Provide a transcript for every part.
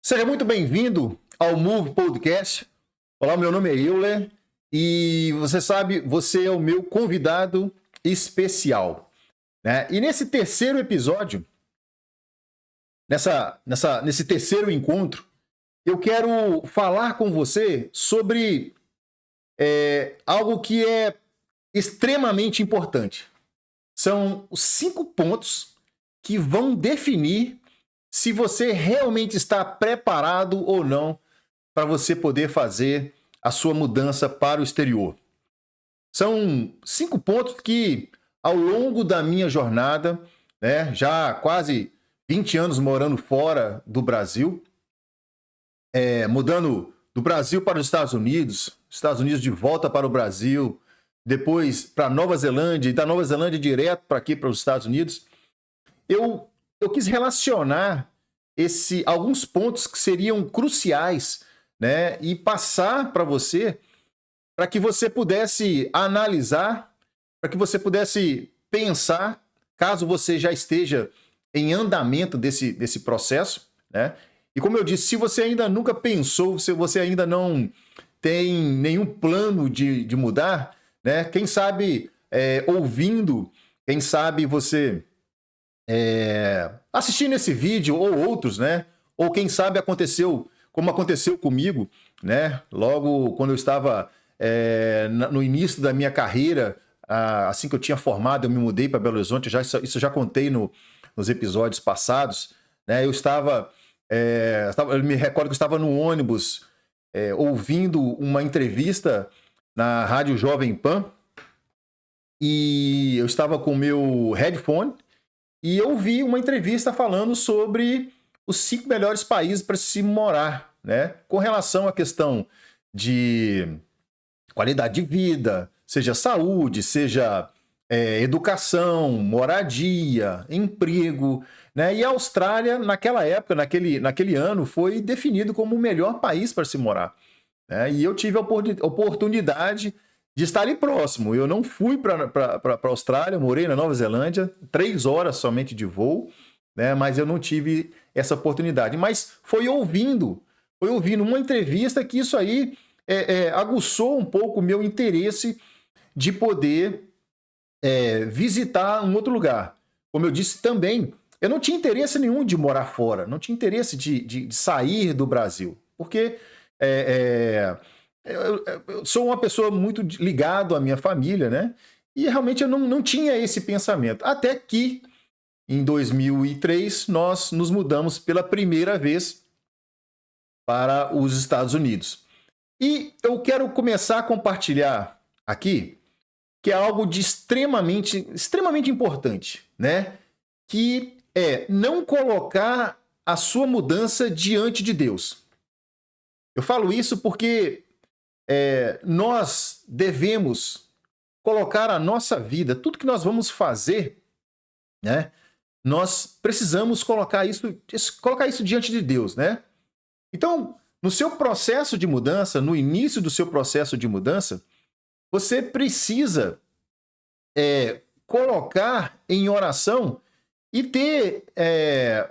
Seja muito bem-vindo ao Move Podcast. Olá, meu nome é Euler e você sabe, você é o meu convidado especial, né? E nesse terceiro episódio, nesse terceiro encontro, eu quero falar com você sobre algo que é extremamente importante. São os 5 pontos que vão definir se você realmente está preparado ou não para você poder fazer a sua mudança para o exterior. São 5 pontos que, ao longo da minha jornada, né, já quase 20 anos morando fora do Brasil, mudando do Brasil para os Estados Unidos de volta para o Brasil, depois para Nova Zelândia, e da Nova Zelândia direto para aqui, para os Estados Unidos, eu quis relacionar alguns pontos que seriam cruciais, né, e passar para você, para que você pudesse analisar, para que você pudesse pensar, caso você já esteja em andamento desse processo, né? E como eu disse, se você ainda nunca pensou, se você ainda não tem nenhum plano de mudar, né? Quem sabe ouvindo, quem sabe você assistindo esse vídeo ou outros, né? Ou quem sabe aconteceu, como aconteceu comigo, né? Logo quando eu estava no início da minha carreira, assim que eu tinha formado, eu me mudei para Belo Horizonte. Isso eu já contei nos episódios passados, né? Eu me recordo que eu estava no ônibus ouvindo uma entrevista na Rádio Jovem Pan e eu estava com o meu headphone. E eu vi uma entrevista falando sobre os 5 melhores países para se morar, né? Com relação à questão de qualidade de vida, seja saúde, seja educação, moradia, emprego, né? E a Austrália, naquela época, naquele ano, foi definido como o melhor país para se morar, né? E eu tive a oportunidade de estar ali próximo. Eu não fui para a Austrália, morei na Nova Zelândia, 3 horas somente de voo, né? Mas eu não tive essa oportunidade. Mas foi ouvindo uma entrevista que isso aí aguçou um pouco o meu interesse de poder visitar um outro lugar. Como eu disse também, eu não tinha interesse nenhum de morar fora, não tinha interesse de sair do Brasil, porque eu sou uma pessoa muito ligado à minha família, né? E realmente eu não tinha esse pensamento. Até que, em 2003, nós nos mudamos pela primeira vez para os Estados Unidos. E eu quero começar a compartilhar aqui que é algo de extremamente importante, né? Que é não colocar a sua mudança diante de Deus. Eu falo isso porque nós devemos colocar a nossa vida, tudo que nós vamos fazer, né? Nós precisamos colocar isso diante de Deus, né? Então, no seu processo de mudança, no início do seu processo de mudança, você precisa colocar em oração e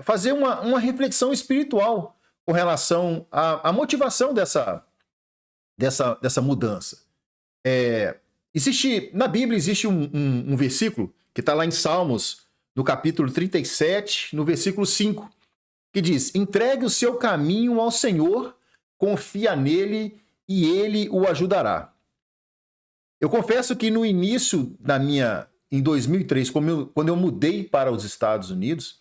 fazer uma reflexão espiritual com relação à motivação dessa mudança. Na Bíblia existe um versículo que está lá em Salmos, no capítulo 37, no versículo 5, que diz: entregue o seu caminho ao Senhor, confia nele e ele o ajudará. Eu confesso que no início em 2003, quando eu mudei para os Estados Unidos,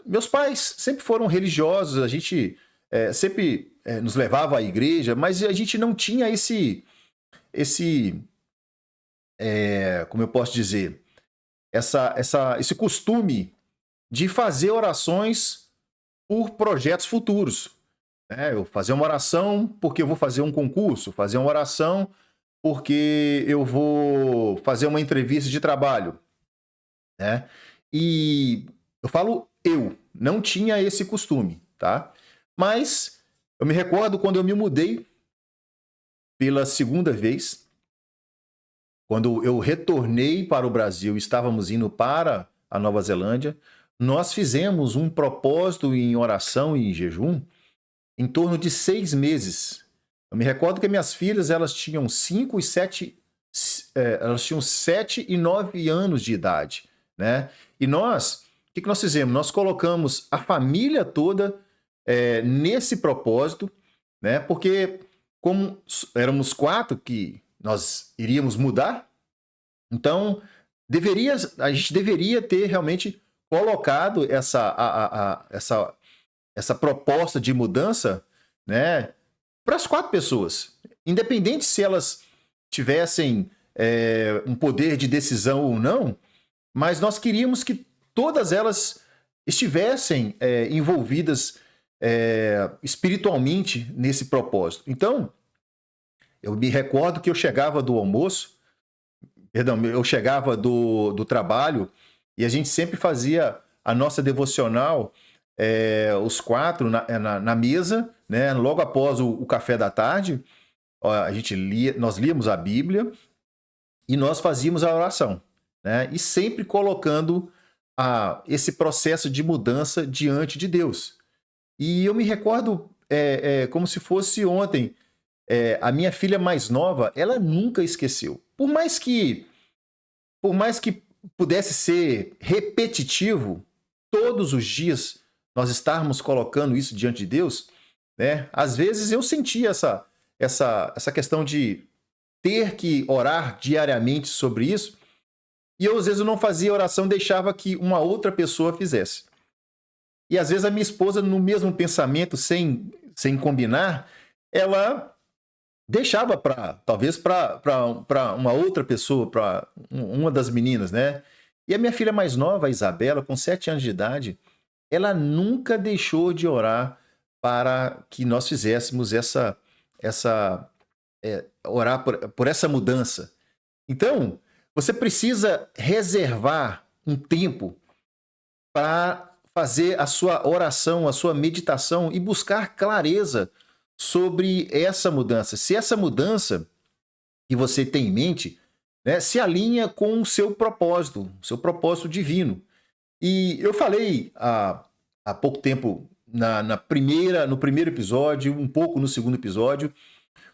meus pais sempre foram religiosos, a gente sempre nos levava à igreja, mas a gente não tinha como eu posso dizer, esse costume de fazer orações por projetos futuros. Eu fazer uma oração porque eu vou fazer um concurso, fazer uma oração porque eu vou fazer uma entrevista de trabalho, né? E eu não tinha esse costume, tá? Mas eu me recordo quando eu me mudei pela segunda vez, quando eu retornei para o Brasil, estávamos indo para a Nova Zelândia, nós fizemos um propósito em oração e em jejum em torno de 6 meses. Eu me recordo que minhas filhas, elas tinham 5 e 7, elas tinham 7 e 9 anos de idade, né? E nós, o que nós fizemos? Nós colocamos a família toda nesse propósito, né? Porque como éramos 4 que nós iríamos mudar, então a gente deveria ter realmente colocado essa proposta de mudança, né, para as 4 pessoas, independente se elas tivessem um poder de decisão ou não, mas nós queríamos que todas elas estivessem envolvidas espiritualmente nesse propósito. Então, eu me recordo que eu chegava do almoço, perdão, eu chegava do trabalho e a gente sempre fazia a nossa devocional, os 4 na mesa, né? Logo após o café da tarde, nós líamos a Bíblia e nós fazíamos a oração, né? E sempre colocando esse processo de mudança diante de Deus. E eu me recordo como se fosse ontem, a minha filha mais nova, ela nunca esqueceu. Por mais que pudesse ser repetitivo, todos os dias nós estarmos colocando isso diante de Deus, né? Às vezes eu sentia essa questão de ter que orar diariamente sobre isso, e eu às vezes eu não fazia oração, deixava que uma outra pessoa fizesse. E às vezes a minha esposa, no mesmo pensamento, sem combinar, ela deixava talvez para uma outra pessoa, para uma das meninas, né? E a minha filha mais nova, a Isabela, com 7 anos de idade, ela nunca deixou de orar para que nós fizéssemos orar por essa mudança. Então, você precisa reservar um tempo para fazer a sua oração, a sua meditação e buscar clareza sobre essa mudança. Se essa mudança que você tem em mente, né, se alinha com o seu propósito divino. E eu falei há pouco tempo no primeiro episódio, um pouco no segundo episódio,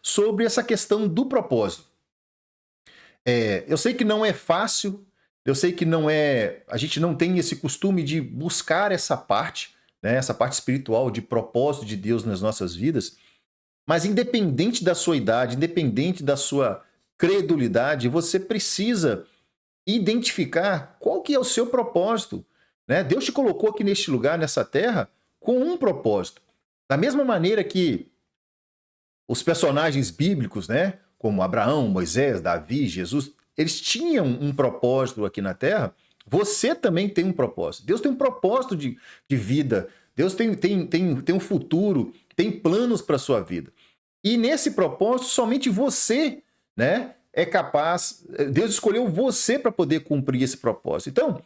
sobre essa questão do propósito. Eu sei que não é fácil, eu sei que a gente não tem esse costume de buscar essa parte, né, essa parte espiritual de propósito de Deus nas nossas vidas, mas independente da sua idade, independente da sua credulidade, você precisa identificar qual que é o seu propósito, né? Deus te colocou aqui neste lugar, nessa terra, com um propósito. Da mesma maneira que os personagens bíblicos, né, como Abraão, Moisés, Davi, Jesus, eles tinham um propósito aqui na terra, você também tem um propósito. Deus tem um propósito de vida. Deus tem um futuro, tem planos para a sua vida. E nesse propósito, somente você, né, é capaz. Deus escolheu você para poder cumprir esse propósito. Então,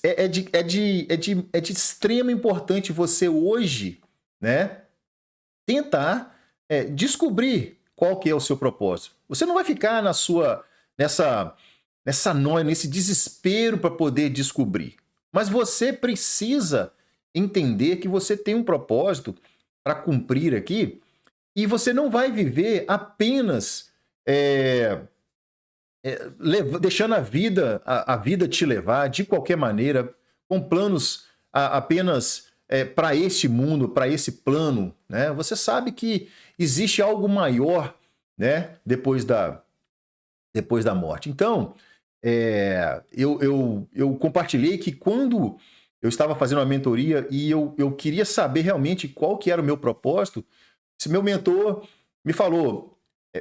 é de extrema importância você hoje, né, tentar descobrir qual que é o seu propósito. Você não vai ficar nessa noia, nesse desespero para poder descobrir. Mas você precisa entender que você tem um propósito para cumprir aqui, e você não vai viver apenas deixando a vida te levar de qualquer maneira, com planos apenas para este mundo, para esse plano, né? Você sabe que existe algo maior, né, depois da morte. Então, eu compartilhei que quando eu estava fazendo uma mentoria e eu queria saber realmente qual que era o meu propósito, esse meu mentor me falou,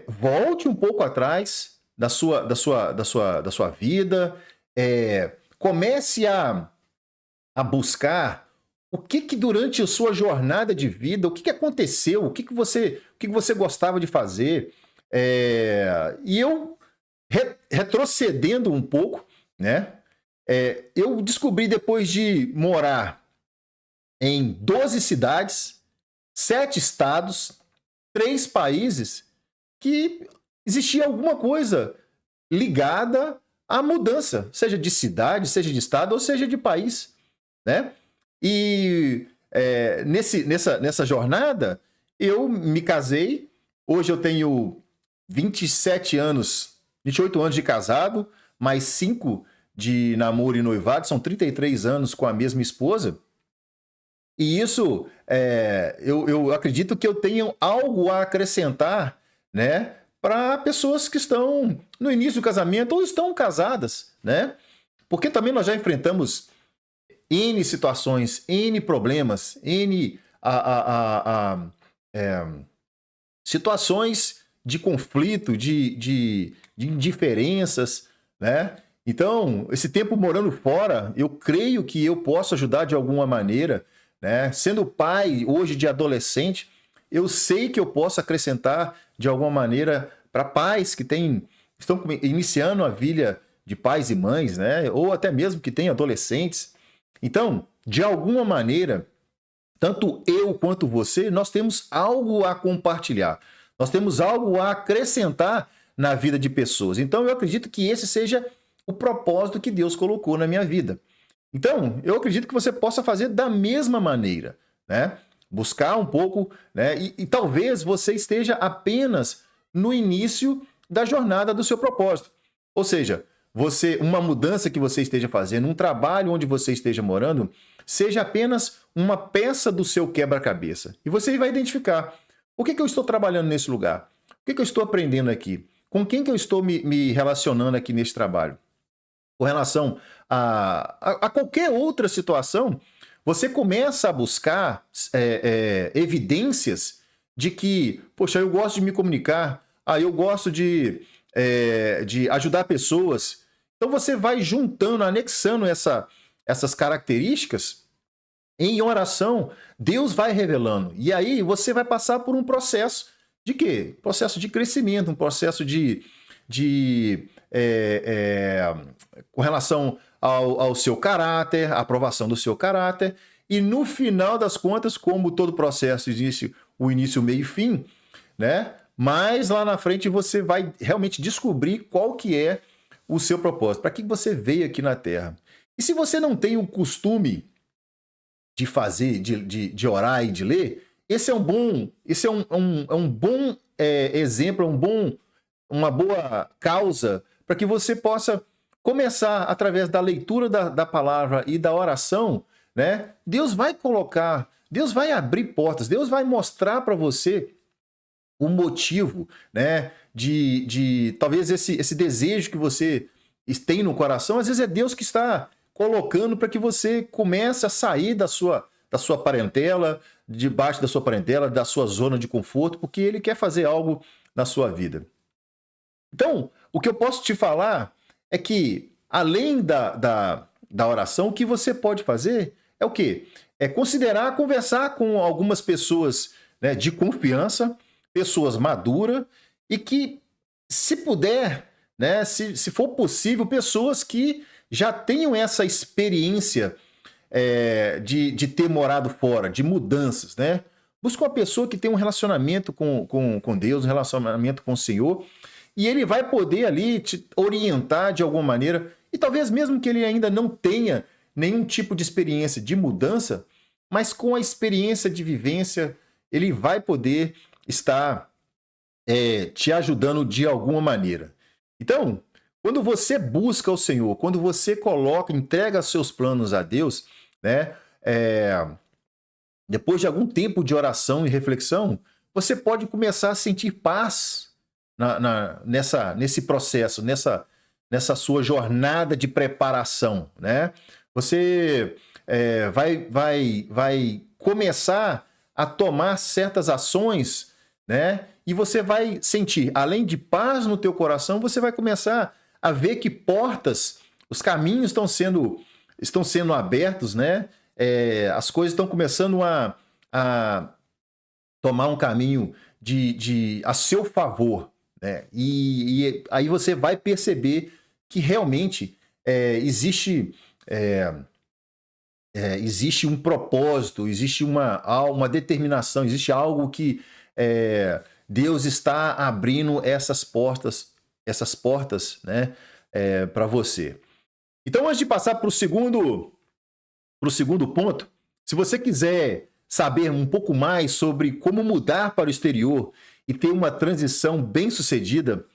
volte um pouco atrás da sua vida, comece a buscar o que durante a sua jornada de vida, o que aconteceu, o que você gostava de fazer. E eu, retrocedendo um pouco, né, eu descobri, depois de morar em 12 cidades, 7 estados, 3 países, que existia alguma coisa ligada à mudança, seja de cidade, seja de estado ou seja de país. né? E nessa jornada, eu me casei. Hoje eu tenho 27 anos, 28 anos de casado, mais 5 de namoro e noivado, são 33 anos com a mesma esposa. E isso, eu acredito que eu tenho algo a acrescentar, né, para pessoas que estão no início do casamento ou estão casadas, né? Porque também nós já enfrentamos N situações, N problemas, N é, situações de conflito, de indiferenças, né? Então, esse tempo morando fora, eu creio que eu posso ajudar de alguma maneira, né? Sendo pai hoje de adolescente, eu sei que eu posso acrescentar de alguma maneira para pais que estão iniciando a vida de pais e mães, né? Ou até mesmo que têm adolescentes. Então, de alguma maneira, tanto eu quanto você, nós temos algo a compartilhar. Nós temos algo a acrescentar na vida de pessoas. Então, eu acredito que esse seja o propósito que Deus colocou na minha vida. Então, eu acredito que você possa fazer da mesma maneira, né? Buscar um pouco, né? E talvez você esteja apenas no início da jornada do seu propósito. Ou seja, uma mudança que você esteja fazendo, um trabalho onde você esteja morando, seja apenas uma peça do seu quebra-cabeça. E você vai identificar: por que eu estou trabalhando nesse lugar? O que eu estou aprendendo aqui? Com quem que eu estou me relacionando aqui nesse trabalho? Com relação a qualquer outra situação, você começa a buscar evidências de que, poxa, eu gosto de me comunicar, eu gosto de ajudar pessoas. Então você vai juntando, anexando essas características. Em oração, Deus vai revelando. E aí você vai passar por um processo de quê? Processo de crescimento, um processo com relação ao seu caráter, a aprovação do seu caráter. E no final das contas, como todo processo existe o início, o meio e fim, né? Mas lá na frente você vai realmente descobrir qual que é o seu propósito, para que você veio aqui na Terra. E se você não tem o costume de fazer, de orar e de ler, esse é um bom exemplo, uma boa causa para que você possa começar através da leitura da palavra e da oração, né? Deus vai abrir portas, Deus vai mostrar para você o motivo, né? De talvez esse desejo que você tem no coração, às vezes é Deus que está colocando para que você comece a sair da sua parentela, debaixo da sua parentela, da sua zona de conforto, porque Ele quer fazer algo na sua vida. Então, o que eu posso te falar é que, além da oração, o que você pode fazer é o quê? É conversar com algumas pessoas, né, de confiança, pessoas maduras, e que, se puder, né, se for possível, pessoas que já tenham essa experiência de ter morado fora, de mudanças, né? Busca uma pessoa que tem um relacionamento com Deus, um relacionamento com o Senhor, e ele vai poder ali te orientar de alguma maneira, e talvez mesmo que ele ainda não tenha nenhum tipo de experiência de mudança, mas com a experiência de vivência, ele vai poder estar te ajudando de alguma maneira. Então, quando você busca o Senhor, quando você entrega seus planos a Deus, né? Depois de algum tempo de oração e reflexão, você pode começar a sentir paz nesse processo, nessa sua jornada de preparação, né? Você vai começar a tomar certas ações, né? E você vai sentir, além de paz no teu coração, você vai começar a ver que os caminhos estão sendo abertos, né? As coisas estão começando a tomar um caminho a seu favor, né? E aí você vai perceber que realmente existe um propósito, existe uma determinação, existe algo que Deus está abrindo essas portas, né, para você. Então, antes de passar para o segundo para o segundo ponto. Se você quiser saber um pouco mais sobre como mudar para o exterior e ter uma transição bem-sucedida,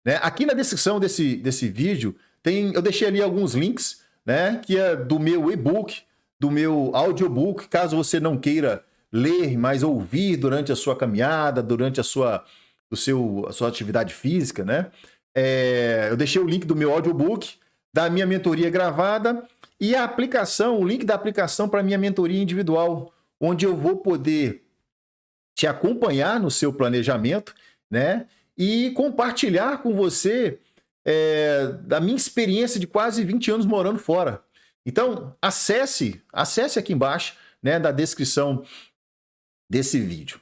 né? Aqui na descrição desse vídeo eu deixei ali alguns links, né? Que é do meu e-book, do meu audiobook, caso você não queira ler, mas ouvir durante a sua caminhada, durante a sua atividade física, né? Eu deixei o link do meu audiobook, da minha mentoria gravada e o link da aplicação para a minha mentoria individual, onde eu vou poder te acompanhar no seu planejamento, né? E compartilhar com você da minha experiência de quase 20 anos morando fora. Então, acesse aqui embaixo, né, da descrição desse vídeo.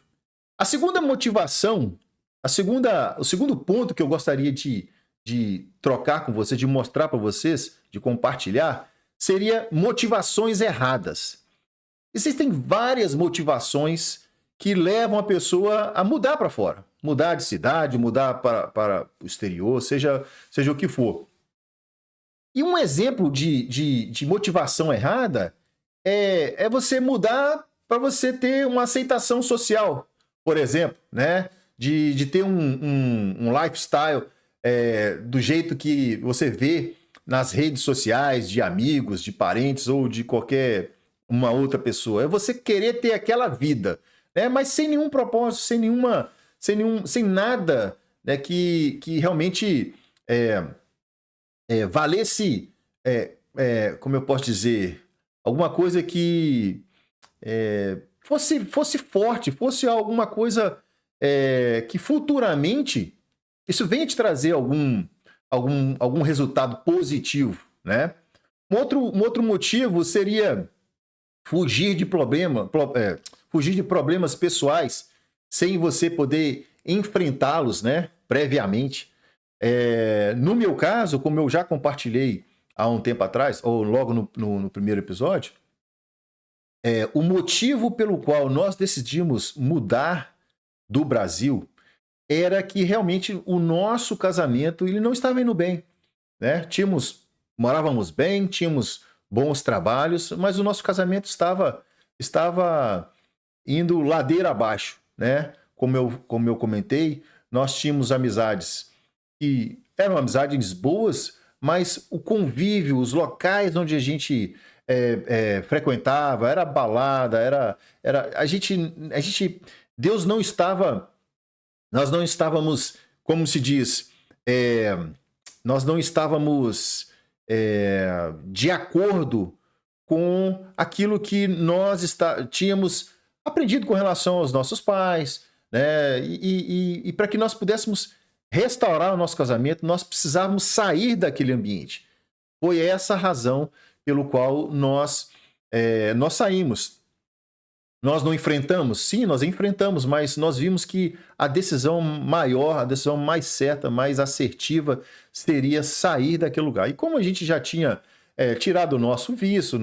A segunda motivação, o segundo ponto que eu gostaria de trocar com você, de mostrar para vocês, de compartilhar, seria motivações erradas. Existem várias motivações que levam a pessoa a mudar para fora, mudar de cidade, mudar para o exterior, seja o que for. E um exemplo de motivação errada é você mudar para você ter uma aceitação social, por exemplo, né? De ter um lifestyle do jeito que você vê nas redes sociais, de amigos, de parentes ou de qualquer uma outra pessoa. É você querer ter aquela vida, né? Mas sem nenhum propósito, sem nada, né, que realmente valesse, como eu posso dizer, alguma coisa que fosse forte, fosse alguma coisa que futuramente isso venha te trazer algum resultado positivo, né? Um outro motivo seria fugir de problemas pessoais sem você poder enfrentá-los, né, previamente. No meu caso, como eu já compartilhei há um tempo atrás, ou logo no primeiro episódio, o motivo pelo qual nós decidimos mudar do Brasil era que realmente o nosso casamento ele não estava indo bem, né? Morávamos bem, tínhamos bons trabalhos, mas o nosso casamento estava indo ladeira abaixo, né? Como eu comentei, nós tínhamos amizades que eram amizades boas, mas o convívio, os locais onde a gente frequentava, era balada, era a gente, Deus não estava, nós não estávamos, como se diz, nós não estávamos de acordo com aquilo que nós tínhamos aprendido com relação aos nossos pais, né? E para que nós pudéssemos restaurar o nosso casamento, nós precisávamos sair daquele ambiente. Foi essa a razão pelo qual nós saímos. Nós não enfrentamos? Sim, nós enfrentamos, mas nós vimos que a decisão maior, a decisão mais certa, mais assertiva, seria sair daquele lugar. E como a gente já tinha tirado o nosso visto,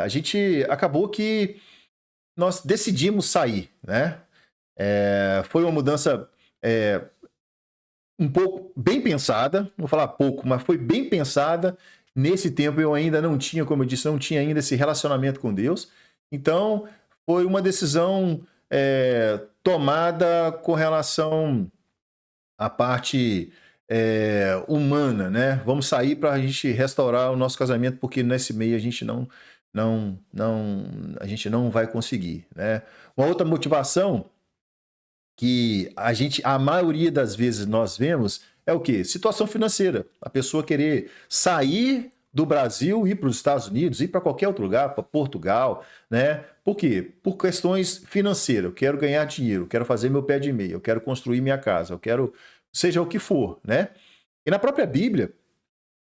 a gente acabou que nós decidimos sair, né? Foi uma mudança um pouco bem pensada, não vou falar pouco, mas foi bem pensada. Nesse tempo eu ainda não tinha, como eu disse, não tinha ainda esse relacionamento com Deus. Então, foi uma decisão tomada com relação à parte humana, né? Vamos sair para a gente restaurar o nosso casamento, porque nesse meio a gente a gente não vai conseguir, né? Uma outra motivação que a maioria das vezes nós vemos é o quê? Situação financeira. A pessoa querer sair do Brasil, ir para os Estados Unidos, ir para qualquer outro lugar, para Portugal, né? Por quê? Por questões financeiras. Eu quero ganhar dinheiro, eu quero fazer meu pé de meia, eu quero construir minha casa, eu quero, seja o que for, né? E na própria Bíblia,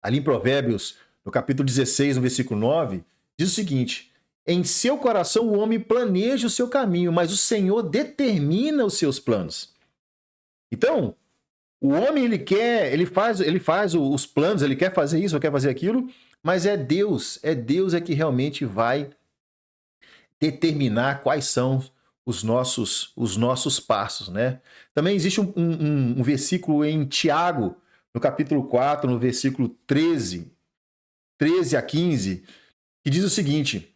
ali em Provérbios, no capítulo 16, no versículo 9, diz o seguinte: em seu coração o homem planeja o seu caminho, mas o Senhor determina os seus planos. Então, o homem ele faz os planos, ele quer fazer isso, ele quer fazer aquilo, mas é Deus que realmente vai determinar quais são os nossos passos, né? Também existe um versículo em Tiago, no capítulo 4, no versículo 13 a 15, que diz o seguinte: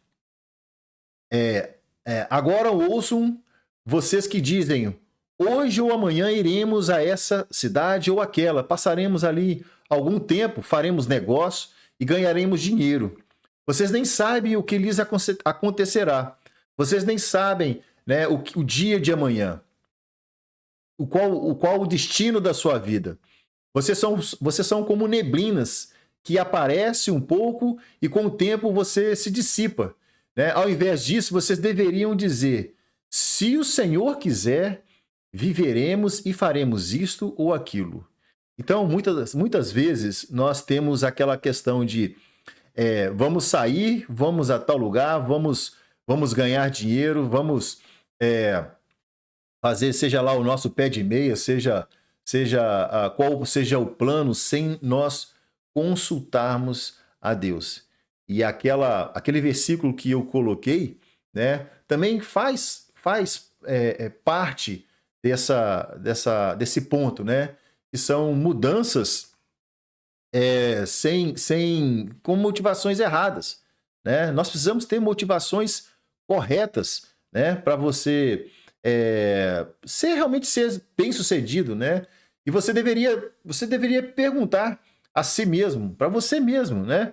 agora ouçam vocês que dizem, hoje ou amanhã iremos a essa cidade ou aquela, passaremos ali algum tempo, faremos negócio e ganharemos dinheiro. Vocês nem sabem o que lhes acontecerá. Vocês nem sabem, né, o dia de amanhã, qual o destino da sua vida. Vocês são como neblinas que aparece um pouco e com o tempo você se dissipa. Né? Ao invés disso, vocês deveriam dizer: se o Senhor quiser, viveremos e faremos isto ou aquilo. Então, muitas vezes, nós temos aquela questão de vamos sair, vamos a tal lugar, vamos ganhar dinheiro, vamos fazer, seja lá o nosso pé de meia, seja qual seja o plano, sem nós consultarmos a Deus. E aquele versículo que eu coloquei, também faz parte desse ponto, né? Que são mudanças com motivações erradas, né? Nós precisamos ter motivações corretas, né? Para você realmente ser bem-sucedido, né? E você deveria perguntar a si mesmo, para você mesmo, né?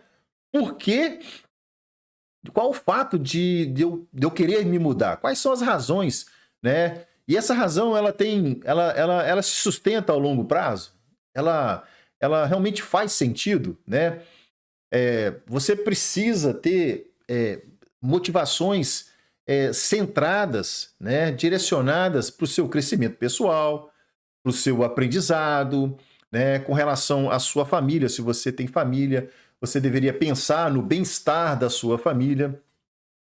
Por quê? Qual o fato de eu querer me mudar? Quais são as razões, né? E essa razão, ela se sustenta ao longo prazo? Ela realmente faz sentido, né? Você precisa ter motivações centradas, né? Direcionadas para o seu crescimento pessoal, para o seu aprendizado, né? Com relação à sua família, se você tem família, você deveria pensar no bem-estar da sua família,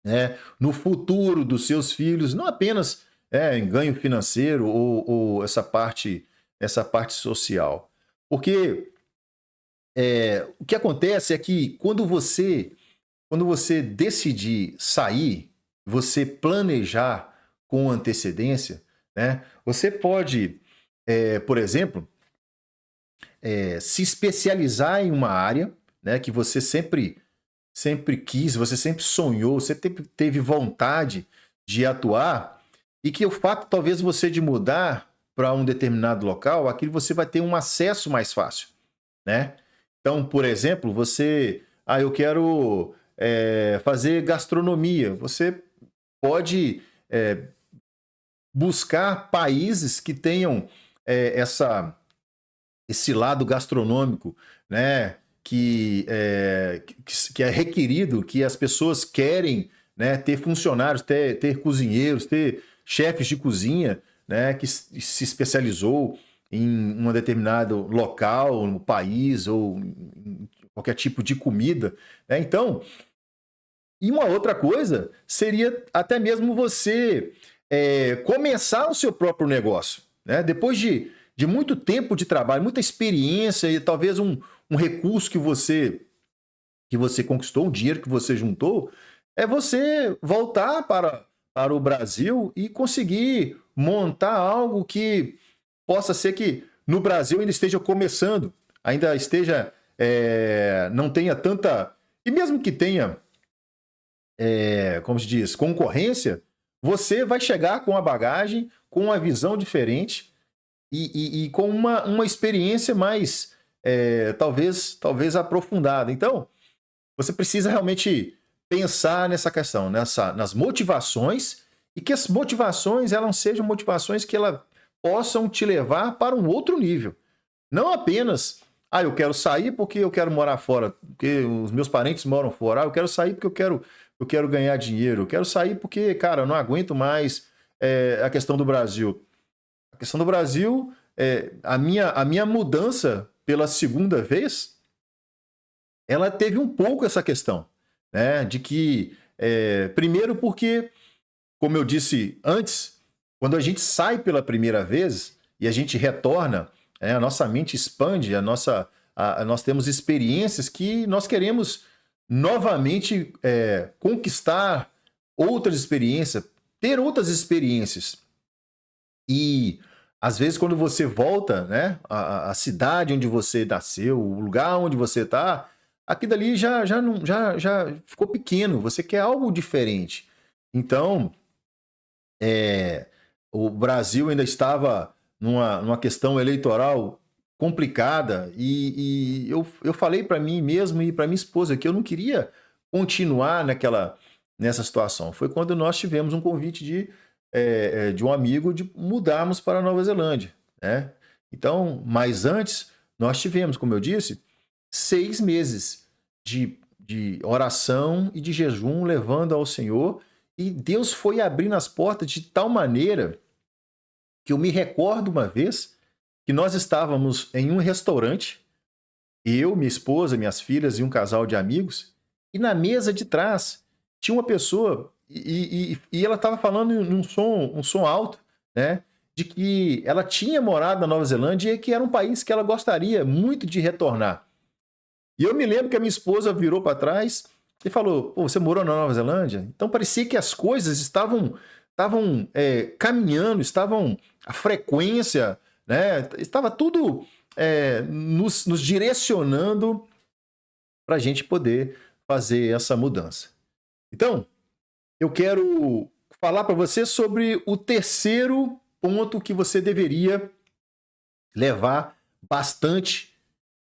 né? No futuro dos seus filhos, não apenas em ganho financeiro ou essa parte social. Porque o que acontece é que quando você decidir sair, você planejar com antecedência, né? Você pode, por exemplo, se especializar em uma área, né, que você sempre quis, você sempre sonhou, você teve vontade de atuar, e que o fato talvez você de mudar para um determinado local, aqui você vai ter um acesso mais fácil, né? Então, por exemplo, eu quero fazer gastronomia. Você pode buscar países que tenham esse lado gastronômico, né? Que é requerido, que as pessoas querem, né, ter funcionários, ter cozinheiros, ter chefes de cozinha, né, que se especializou em um determinado local, no país, ou em qualquer tipo de comida. Né? Então, e uma outra coisa seria até mesmo você começar o seu próprio negócio. Né? Depois de muito tempo de trabalho, muita experiência e talvez um recurso que você conquistou, um dinheiro que você juntou, é você voltar para o Brasil e conseguir montar algo que possa ser que no Brasil ainda esteja começando, ainda esteja, não tenha tanta... E mesmo que tenha, como se diz, concorrência, você vai chegar com a bagagem, com uma visão diferente e com uma experiência mais, talvez aprofundada. Então, você precisa realmente pensar nessa questão, nas motivações, e que as motivações elas sejam motivações que elas possam te levar para um outro nível. Não apenas, eu quero sair porque eu quero morar fora, porque os meus parentes moram fora. Eu quero sair porque eu quero ganhar dinheiro. Eu quero sair porque, cara, eu não aguento mais a questão do Brasil. A questão do Brasil, a minha mudança pela segunda vez, ela teve um pouco essa questão, né? De que, primeiro porque, como eu disse antes, quando a gente sai pela primeira vez e a gente retorna, a nossa mente expande, nós temos experiências que nós queremos novamente conquistar outras experiências, ter outras experiências. E às vezes quando você volta, né, à cidade onde você nasceu, o lugar onde você está, aquilo dali já ficou pequeno, você quer algo diferente. Então, o Brasil ainda estava numa questão eleitoral complicada e eu falei para mim mesmo e para minha esposa que eu não queria continuar nessa situação. Foi quando nós tivemos um convite de um amigo de mudarmos para a Nova Zelândia, né? Então, mas antes, nós tivemos, como eu disse, 6 meses de oração e de jejum levando ao Senhor, e Deus foi abrindo as portas de tal maneira que eu me recordo uma vez que nós estávamos em um restaurante, eu, minha esposa, minhas filhas e um casal de amigos, e na mesa de trás tinha uma pessoa e ela estava falando num um som alto, né? De que ela tinha morado na Nova Zelândia e que era um país que ela gostaria muito de retornar. E eu me lembro que a minha esposa virou para trás e falou: Pô, você morou na Nova Zelândia? Então parecia que as coisas estavam caminhando, a frequência, né? Estava tudo nos direcionando para a gente poder fazer essa mudança. Então, eu quero falar para você sobre o terceiro ponto que você deveria levar bastante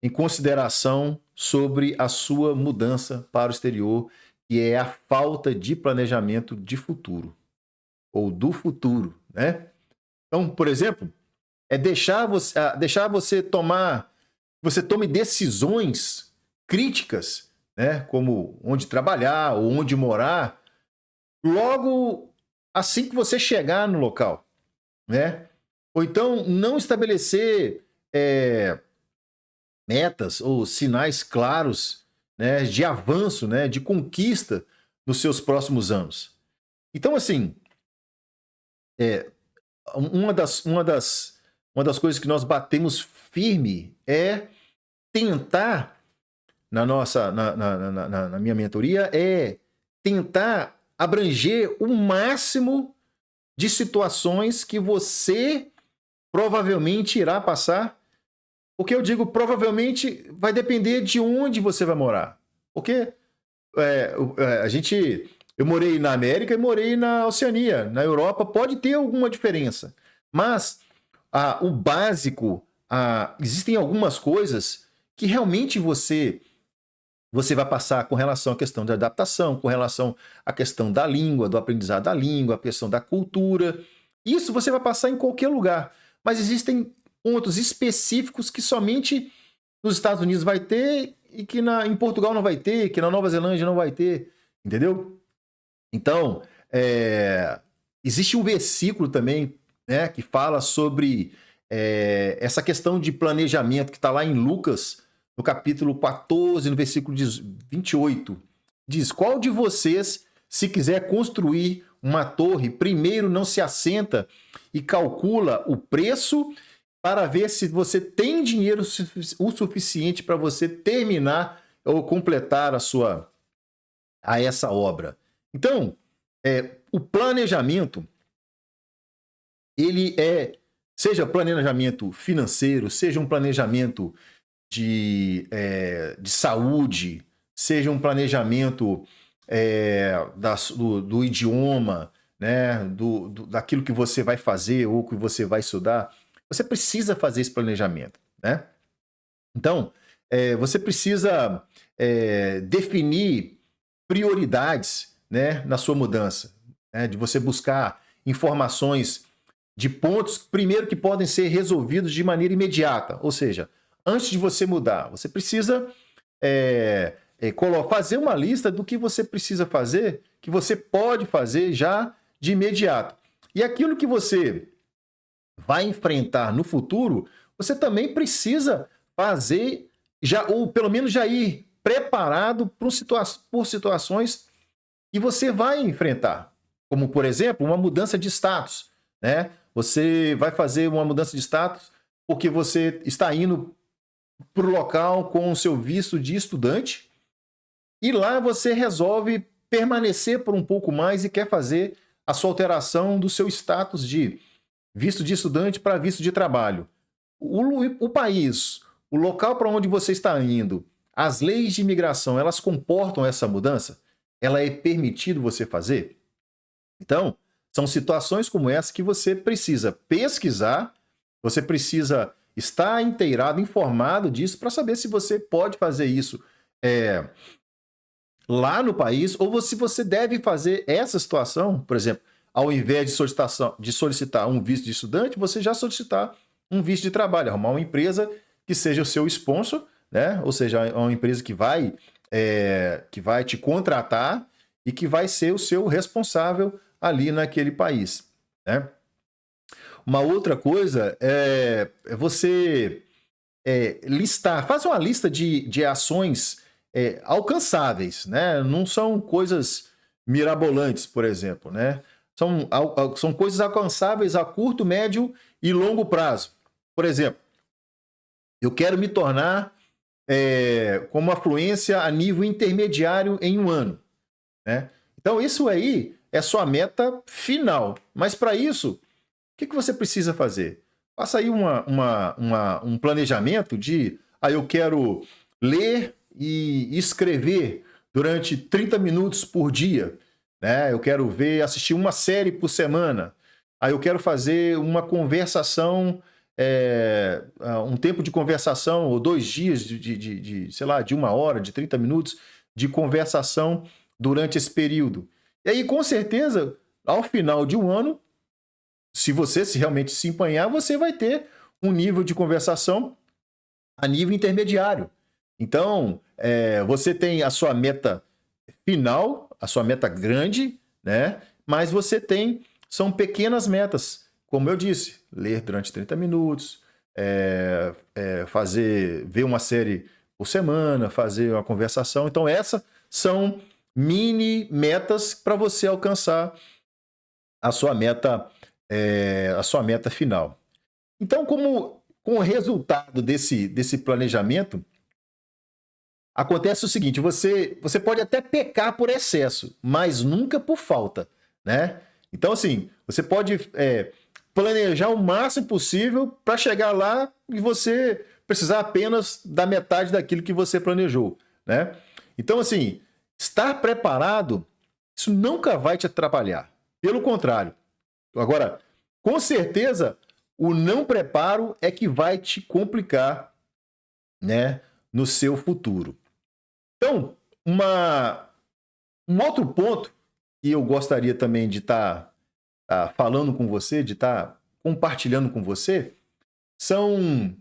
em consideração sobre a sua mudança para o exterior, que é a falta de planejamento de futuro, ou do futuro, né? Então, por exemplo, é deixar você tome decisões críticas, né? Como onde trabalhar ou onde morar, logo assim que você chegar no local, né? Ou então não estabelecer metas ou sinais claros, né, de avanço, né, de conquista nos seus próximos anos. Então, assim, uma das coisas que nós batemos firme é tentar, na minha mentoria, é tentar abranger o máximo de situações que você provavelmente irá passar. Porque eu digo provavelmente vai depender de onde você vai morar. Porque eu morei na América e morei na Oceania. Na Europa pode ter alguma diferença. Mas o básico, existem algumas coisas que realmente você vai passar com relação à questão da adaptação, com relação à questão da língua, do aprendizado da língua, a questão da cultura. Isso você vai passar em qualquer lugar. Mas existem pontos específicos que somente nos Estados Unidos vai ter e que em Portugal não vai ter, que na Nova Zelândia não vai ter, entendeu? Então, existe um versículo também, né, que fala sobre essa questão de planejamento, que está lá em Lucas, no capítulo 14, no versículo 28. Diz: qual de vocês, se quiser construir uma torre, primeiro não se assenta e calcula o preço para ver se você tem dinheiro o suficiente para você terminar ou completar essa obra. Então, o planejamento, ele seja planejamento financeiro, seja um planejamento de saúde, seja um planejamento do idioma, né, daquilo que você vai fazer ou que você vai estudar. Você precisa fazer esse planejamento, né? Então, você precisa definir prioridades, né, na sua mudança, né, de você buscar informações de pontos, primeiro, que podem ser resolvidos de maneira imediata. Ou seja, antes de você mudar, você precisa fazer uma lista do que você precisa fazer, que você pode fazer já de imediato. E aquilo que você vai enfrentar no futuro, você também precisa fazer, ou pelo menos já ir preparado por situações que você vai enfrentar. Como, por exemplo, uma mudança de status, né? Você vai fazer uma mudança de status porque você está indo para o local com o seu visto de estudante e lá você resolve permanecer por um pouco mais e quer fazer a sua alteração do seu status de visto de estudante para visto de trabalho. O país, o local para onde você está indo, As leis de imigração, elas comportam essa mudança? Ela é permitido você fazer? Então, são situações como essa que você precisa pesquisar, você precisa estar inteirado, informado disso, para saber se você pode fazer isso lá no país, ou se você deve fazer essa situação, por exemplo, ao invés de solicitar um visto de estudante, você já solicitar um visto de trabalho, arrumar uma empresa que seja o seu sponsor, né? Ou seja, uma empresa que vai te contratar e que vai ser o seu responsável ali naquele país, né? Uma outra coisa é você listar, faz uma lista de ações alcançáveis, né? Não são coisas mirabolantes, por exemplo, né? São coisas alcançáveis a curto, médio e longo prazo. Por exemplo, eu quero me tornar com uma fluência a nível intermediário em um ano, né? Então, isso aí é sua meta final. Mas para isso, o que você precisa fazer? Faça aí um planejamento de eu quero ler e escrever durante 30 minutos por dia, né? Eu quero assistir uma série por semana. Aí eu quero fazer uma conversação, um tempo de conversação, ou 2 dias sei lá, de 1 hora, de 30 minutos de conversação durante esse período. E aí, com certeza, ao final de um ano, se você realmente se empenhar, você vai ter um nível de conversação a nível intermediário. Então, você tem a sua meta final, a sua meta grande, né? Mas são pequenas metas. Como eu disse, ler durante 30 minutos, ver uma série por semana, fazer uma conversação. Então, essas são mini metas para você alcançar a sua meta final. Então, com o resultado desse planejamento, acontece o seguinte: você pode até pecar por excesso, mas nunca por falta, né? Então, assim, você pode planejar o máximo possível para chegar lá e você precisar apenas da metade daquilo que você planejou, né? Então, assim, estar preparado, isso nunca vai te atrapalhar. Pelo contrário. Agora, com certeza, o não preparo é que vai te complicar, né, no seu futuro. Então, um outro ponto que eu gostaria também de estar falando com você, de estar compartilhando com você, são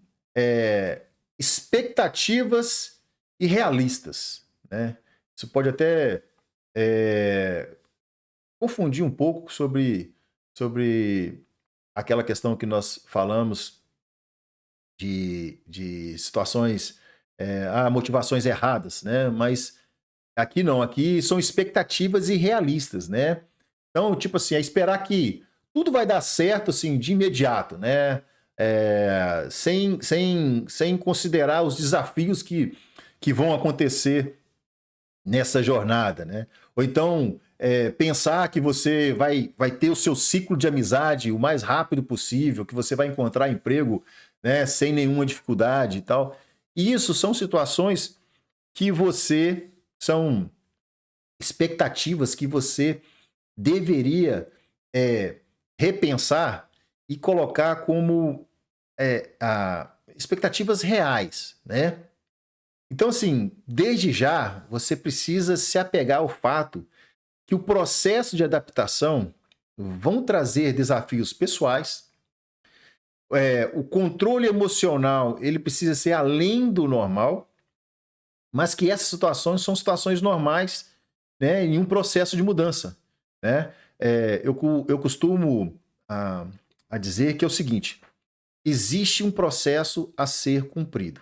expectativas irrealistas, né? Isso pode até confundir um pouco sobre aquela questão que nós falamos de situações, motivações erradas, né? Mas aqui não, aqui são expectativas irrealistas, né? Então, tipo assim, é esperar que tudo vai dar certo, assim, de imediato, né? Sem considerar os desafios que vão acontecer nessa jornada, né? Ou então, pensar que você vai ter o seu ciclo de amizade o mais rápido possível, que você vai encontrar emprego, né, sem nenhuma dificuldade e tal. Isso são situações são expectativas que você deveria repensar e colocar como expectativas reais, né? Então, assim, desde já, você precisa se apegar ao fato que o processo de adaptação vão trazer desafios pessoais, o controle emocional ele precisa ser além do normal, mas que essas situações são situações normais, né, em um processo de mudança, né? Eu costumo a dizer que é o seguinte: existe um processo a ser cumprido.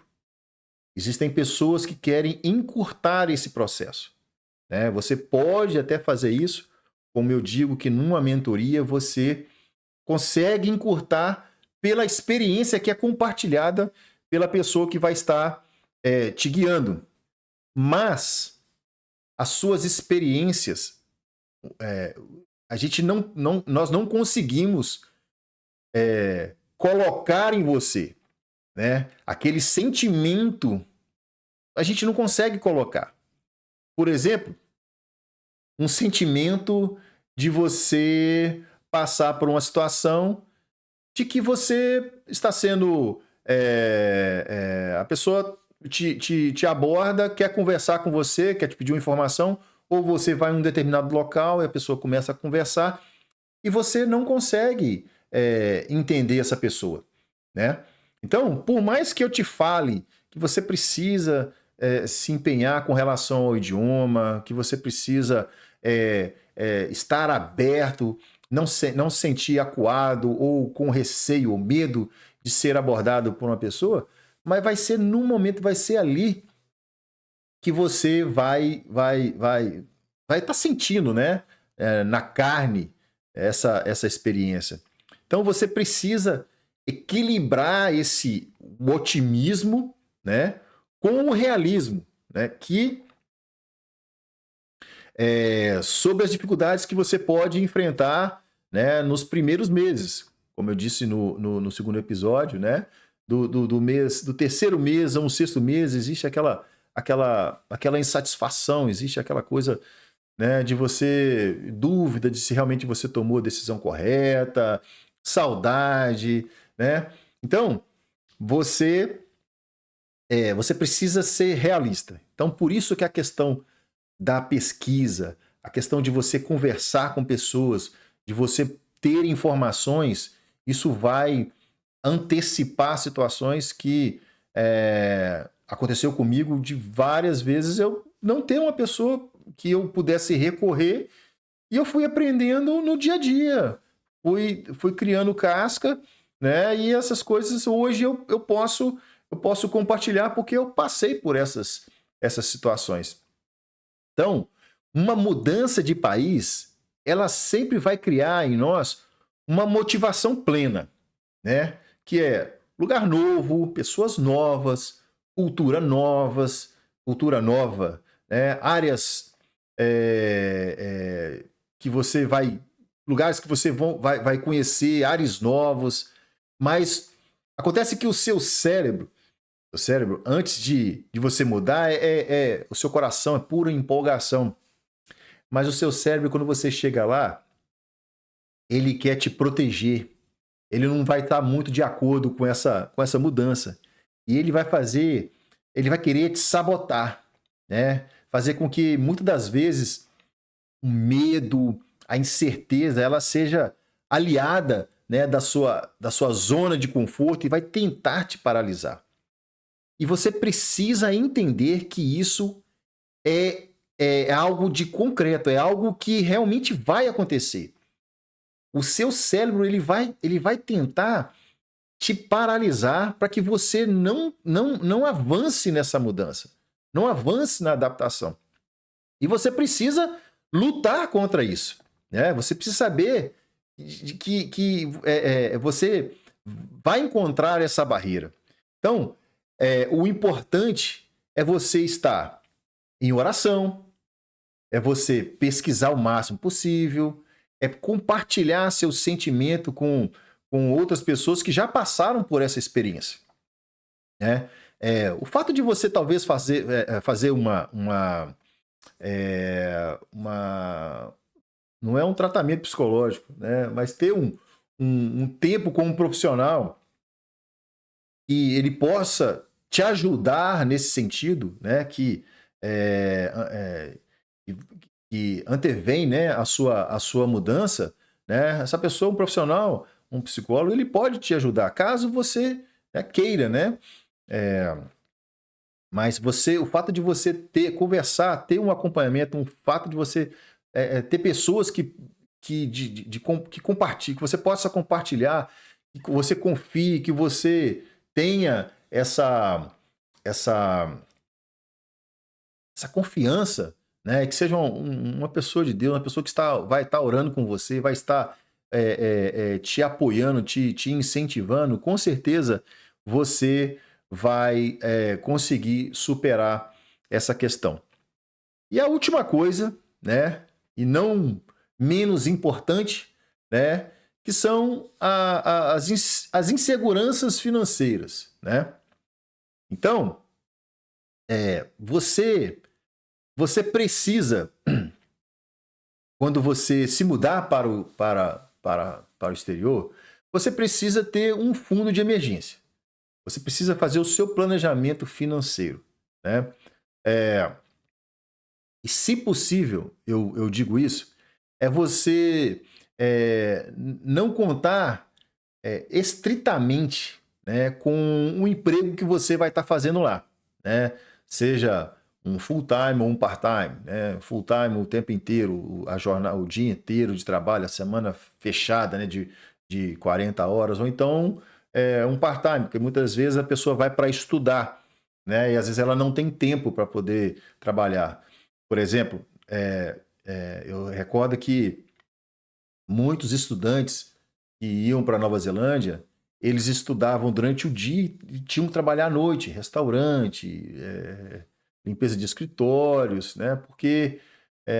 Existem pessoas que querem encurtar esse processo, né? Você pode até fazer isso, como eu digo que numa mentoria você consegue encurtar pela experiência que é compartilhada pela pessoa que vai estar te guiando. Mas as suas experiências, nós não conseguimos colocar em você, né, aquele sentimento a gente não consegue colocar. Por exemplo, um sentimento de você passar por uma situação de que você está sendo. A pessoa te aborda, quer conversar com você, quer te pedir uma informação, ou você vai em um determinado local e a pessoa começa a conversar e você não consegue entender essa pessoa, né? Então, por mais que eu te fale que você precisa se empenhar com relação ao idioma, que você precisa estar aberto, não se sentir acuado ou com receio ou medo de ser abordado por uma pessoa, mas vai ser num momento, vai ser ali que você vai estar sentindo, né, na carne essa experiência. Então você precisa equilibrar esse otimismo, né, com o realismo, né, que sobre as dificuldades que você pode enfrentar, né, nos primeiros meses, como eu disse no segundo episódio, né, do mês, do terceiro mês ao sexto mês, existe aquela insatisfação, existe aquela coisa, né, de você, dúvida de se realmente você tomou a decisão correta, saudade, né? Então, você precisa ser realista. Então, por isso que a questão da pesquisa, a questão de você conversar com pessoas, de você ter informações, isso vai antecipar situações que aconteceu comigo de várias vezes eu não ter uma pessoa que eu pudesse recorrer e eu fui aprendendo no dia a dia, fui criando casca, né? E essas coisas hoje eu posso compartilhar porque eu passei por essas situações. Então, uma mudança de país, ela sempre vai criar em nós uma motivação plena, né? Que é lugar novo, pessoas novas, cultura nova, né? Áreas que você vai, lugares que você vai conhecer, ares novos, mas acontece que o cérebro, antes de você mudar, o seu coração é pura empolgação. Mas o seu cérebro, quando você chega lá, ele quer te proteger. Ele não vai estar muito de acordo com essa mudança. E ele vai querer te sabotar, né? Fazer com que, muitas das vezes, o medo, a incerteza, ela seja aliada, né, da sua zona de conforto e vai tentar te paralisar. E você precisa entender que isso é, é algo de concreto, é algo que realmente vai acontecer. O seu cérebro ele vai tentar te paralisar para que você não avance nessa mudança, não avance na adaptação. E você precisa lutar contra isso, né? Você precisa saber que você vai encontrar essa barreira. Então, o importante é você estar em oração, é você pesquisar o máximo possível, é compartilhar seu sentimento com outras pessoas que já passaram por essa experiência, né? O fato de você talvez fazer não é um tratamento psicológico, né? Mas ter um tempo com um profissional que ele possa te ajudar nesse sentido, né? É, que, que antevém, né, a sua mudança, né? Essa pessoa, um profissional, um psicólogo, ele pode te ajudar, caso você, né, queira, né? É, mas o fato de você conversar, ter um acompanhamento, um fato de você ter pessoas que compartilhem, que você possa compartilhar, que você confie, que você tenha essa, essa confiança, né? Que seja uma pessoa de Deus, uma pessoa que vai estar orando com você, vai estar te apoiando, te incentivando, com certeza você vai conseguir superar essa questão. E a última coisa, né? E não menos importante, né? Que são as inseguranças financeiras, né? Então, você precisa, quando você se mudar para o exterior, você precisa ter um fundo de emergência. Você precisa fazer o seu planejamento financeiro, né? É, e se possível, eu digo isso, é você não contar estritamente, né, com o emprego que você vai estar fazendo lá, né? Seja um full-time ou um part-time, né? Full-time o tempo inteiro, a jornada, o dia inteiro de trabalho, a semana fechada, né, de 40 horas, ou então um part-time, porque muitas vezes a pessoa vai para estudar, né? E às vezes ela não tem tempo para poder trabalhar. Por exemplo, eu recordo que muitos estudantes que iam para Nova Zelândia, eles estudavam durante o dia e tinham que trabalhar à noite, restaurante, limpeza de escritórios, né? Porque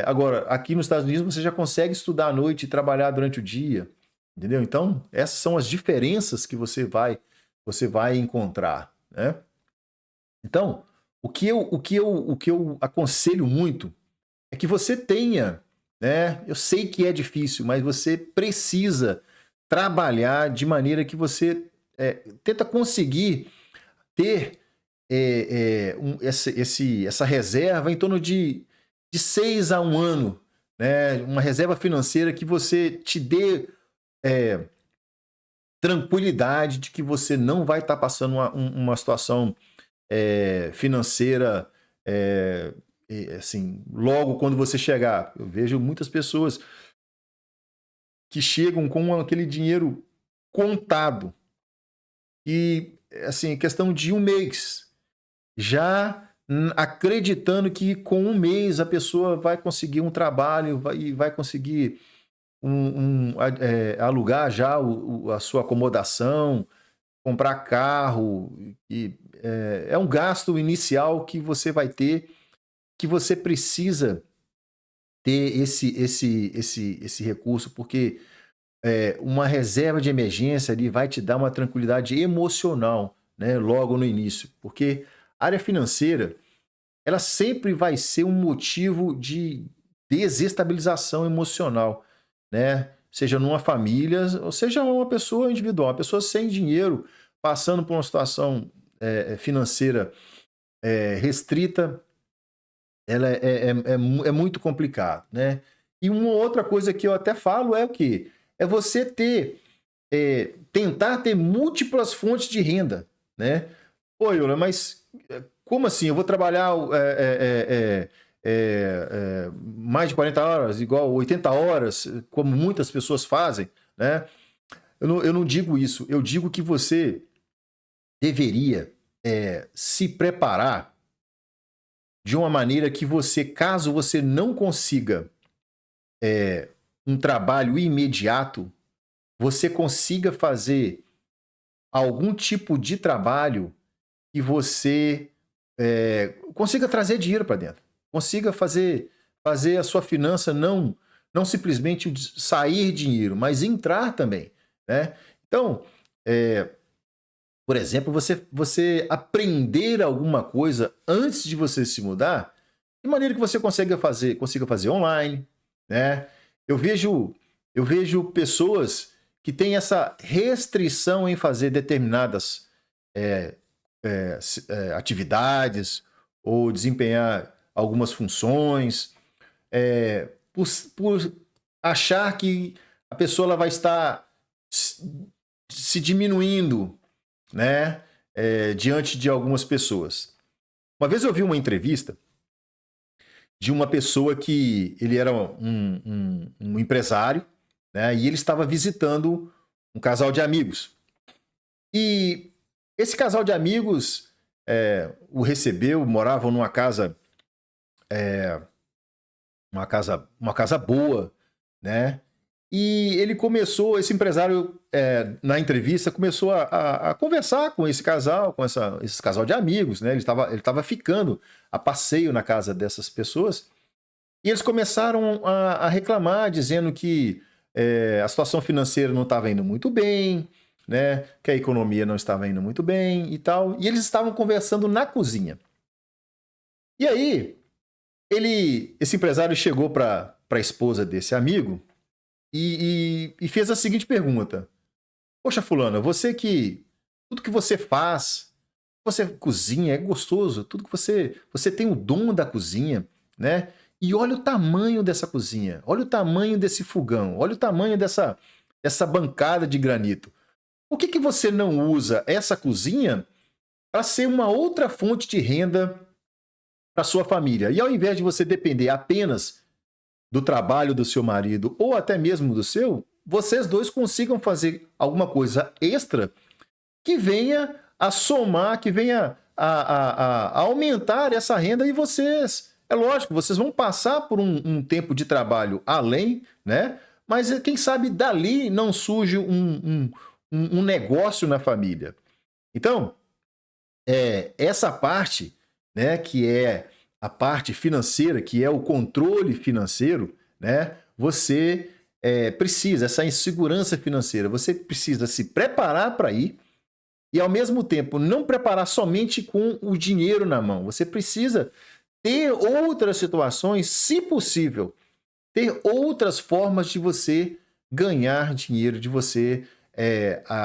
agora aqui nos Estados Unidos você já consegue estudar à noite e trabalhar durante o dia, entendeu? Então essas são as diferenças que você vai encontrar, né? Então o que eu aconselho muito é que você tenha, né? Eu sei que é difícil, mas você precisa trabalhar de maneira que você tenta conseguir ter essa reserva em torno de 6 a 1 ano, né? Uma reserva financeira que você te dê é, tranquilidade de que você não vai estar passando uma situação financeira, assim, logo quando você chegar. Eu vejo muitas pessoas que chegam com aquele dinheiro contado e, assim, questão de 1 mês, já acreditando que com 1 mês a pessoa vai conseguir um trabalho e vai conseguir alugar já a sua acomodação, comprar carro. E é um gasto inicial que você vai ter, que você precisa ter esse recurso, porque uma reserva de emergência ali vai te dar uma tranquilidade emocional, né, logo no início, porque a área financeira, ela sempre vai ser um motivo de desestabilização emocional, né? Seja numa família, ou seja uma pessoa individual, uma pessoa sem dinheiro, passando por uma situação financeira restrita, ela é muito complicado, né? E uma outra coisa que eu até falo é o quê? É você tentar ter múltiplas fontes de renda, né? Pô, Yula, mas como assim? Eu vou trabalhar mais de 40 horas, igual 80 horas, como muitas pessoas fazem, né? Eu não digo isso. Eu digo que você deveria se preparar de uma maneira que você, caso você não consiga um trabalho imediato, você consiga fazer algum tipo de trabalho que você consiga trazer dinheiro para dentro, consiga fazer a sua finança não simplesmente sair dinheiro, mas entrar também, né? Então, por exemplo, você aprender alguma coisa antes de você se mudar, de maneira que você consiga fazer online, né? Eu vejo pessoas que têm essa restrição em fazer determinadas atividades ou desempenhar algumas funções, por achar que a pessoa ela vai estar se diminuindo, né, diante de algumas pessoas. Uma vez eu vi uma entrevista de uma pessoa que ele era um empresário, né, e ele estava visitando um casal de amigos. E esse casal de amigos o recebeu, moravam numa casa, uma casa boa, né? E ele começou, esse empresário, na entrevista, começou a conversar com esse casal, com esse casal de amigos, né? Ele tava ficando a passeio na casa dessas pessoas, e eles começaram a reclamar, dizendo que a situação financeira não estava indo muito bem, né? Que a economia não estava indo muito bem e tal. E eles estavam conversando na cozinha. E aí, esse empresário chegou para a esposa desse amigo e fez a seguinte pergunta: Poxa, fulana, tudo que você faz, você cozinha, é gostoso, tudo que você tem o dom da cozinha, né? E olha o tamanho dessa cozinha, olha o tamanho desse fogão, olha o tamanho dessa bancada de granito. Por que você não usa essa cozinha para ser uma outra fonte de renda para sua família? E ao invés de você depender apenas do trabalho do seu marido ou até mesmo do seu, vocês dois consigam fazer alguma coisa extra que venha a somar, que venha a aumentar essa renda e vocês, é lógico, vocês vão passar por um tempo de trabalho além, né? Mas quem sabe dali não surge um negócio na família. Então, essa parte, né, que é a parte financeira, que é o controle financeiro, né, você precisa, essa insegurança financeira, você precisa se preparar para ir e, ao mesmo tempo, não preparar somente com o dinheiro na mão. Você precisa ter outras situações, se possível, ter outras formas de você ganhar dinheiro, de você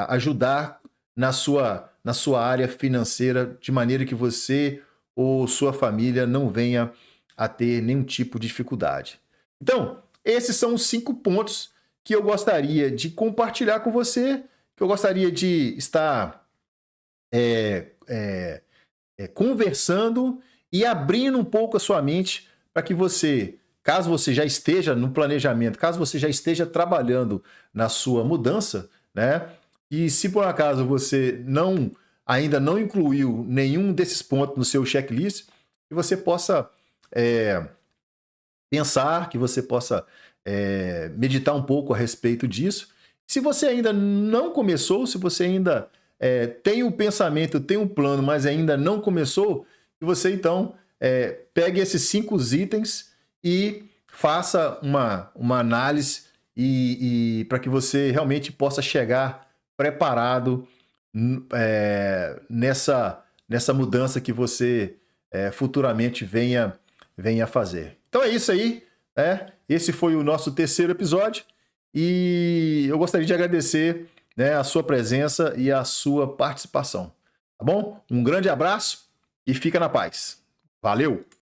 ajudar na sua área financeira, de maneira que você ou sua família não venha a ter nenhum tipo de dificuldade. Então, esses são os 5 pontos que eu gostaria de compartilhar com você, que eu gostaria de estar conversando e abrindo um pouco a sua mente para que você, caso você já esteja no planejamento, caso você já esteja trabalhando na sua mudança, né? E se por acaso você ainda não incluiu nenhum desses pontos no seu checklist, que você possa pensar, que você possa meditar um pouco a respeito disso. Se você ainda não começou, se você ainda tem o pensamento, tem um plano, mas ainda não começou, que você então pegue esses 5 itens e faça uma análise e para que você realmente possa chegar preparado nessa mudança que você futuramente venha a fazer. Então é isso aí, né? Esse foi o nosso 3º episódio e eu gostaria de agradecer, né, a sua presença e a sua participação. Tá bom? Um grande abraço e fica na paz. Valeu!